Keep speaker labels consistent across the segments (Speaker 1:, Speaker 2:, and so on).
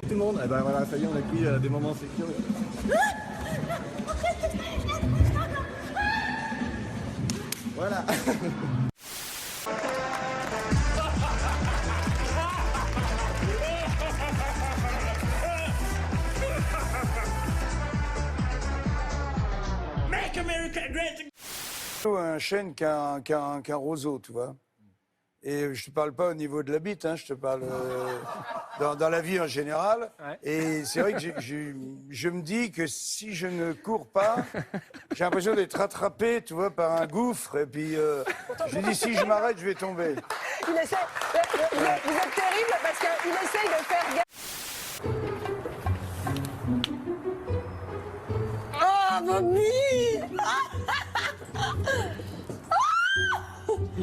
Speaker 1: Tout le monde, eh ben voilà, ça y est, on a pris des moments sécures. Voilà.
Speaker 2: Make America great.
Speaker 3: Un chêne qu'un roseau, tu vois. Et je te parle pas au niveau de la bite, hein, je te parle dans la vie en général. Ouais. Et c'est vrai que je me dis que si je ne cours pas, j'ai l'impression d'être rattrapé, tu vois, par un gouffre. Et puis je dis si je m'arrête, je vais tomber.
Speaker 4: Il essaie. Vous êtes terrible parce qu'il essaye de faire gaffe. Oh, mamie!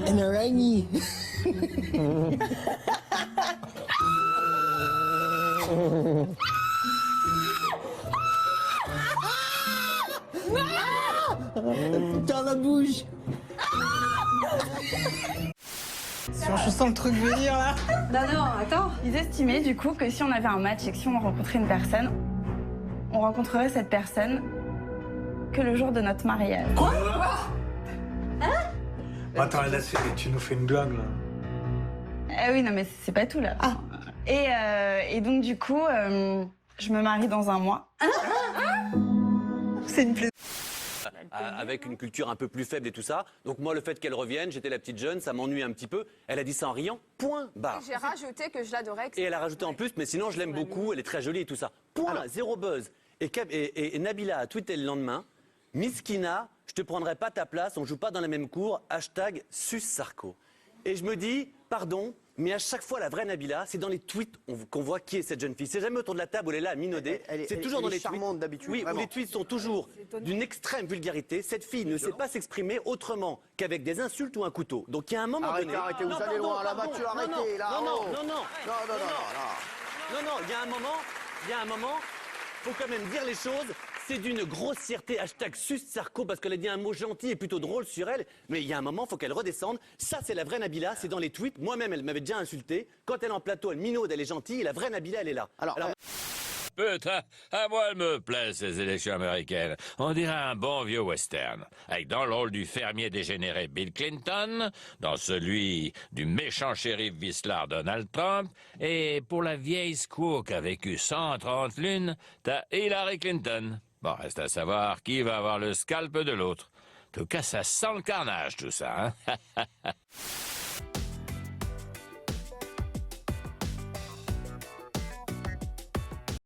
Speaker 5: Une araignée. Dans la bouche.
Speaker 6: Je sens le truc venir là.
Speaker 4: Non, attends.
Speaker 7: Ils estimaient du coup que si on avait un match et que si on rencontrait une personne, on rencontrerait cette personne que le jour de notre mariage.
Speaker 4: Quoi?
Speaker 6: Attends, là, tu nous fais une blague là.
Speaker 7: Ah oui, non mais c'est pas tout là. Ah. Et donc du coup, je me marie dans un mois.
Speaker 4: C'est une plaisir.
Speaker 8: Avec une culture un peu plus faible et tout ça. Donc moi, le fait qu'elle revienne, j'étais la petite jeune, ça m'ennuie un petit peu. Elle a dit ça en riant, point barre.
Speaker 4: J'ai rajouté que je l'adorais.
Speaker 8: Et elle a rajouté en plus, mais sinon je l'aime beaucoup, elle est très jolie et tout ça. Point, alors, zéro buzz. Et Nabila a tweeté le lendemain, Miskina, je te prendrai pas ta place, on joue pas dans la même cour, hashtag #SusSarko. Et je me dis, pardon, mais à chaque fois, la vraie Nabila, c'est dans les tweets qu'on voit qui est cette jeune fille. C'est jamais autour de la table où elle est là à minauder. C'est toujours dans les tweets.
Speaker 1: D'habitude.
Speaker 8: Oui, où les tweets sont toujours d'une extrême vulgarité. Cette fille ne sait pas s'exprimer autrement qu'avec des insultes ou un couteau. Donc il y a un moment donné.
Speaker 1: Arrêtez, vous allez loin, là, Mathieu, arrêtez, là.
Speaker 8: Non, il y a un moment, faut quand même dire les choses. C'est d'une grossièreté, hashtag #SusSarko, parce qu'elle a dit un mot gentil et plutôt drôle sur elle. Mais il y a un moment, il faut qu'elle redescende. Ça, c'est la vraie Nabila, c'est dans les tweets. Moi-même, elle m'avait déjà insulté. Quand elle est en plateau, elle minaude, elle est gentille. Et la vraie Nabila, elle est là. Alors
Speaker 9: Putain, à moi elle me plaît ces élections américaines. On dirait un bon vieux western. Avec dans le rôle du fermier dégénéré Bill Clinton, dans celui du méchant shérif vicelard Donald Trump, et pour la vieille squaw qui a vécu 130 lunes, t'as Hillary Clinton. Bon, reste à savoir qui va avoir le scalp de l'autre. En tout cas, ça sent le carnage tout ça, hein.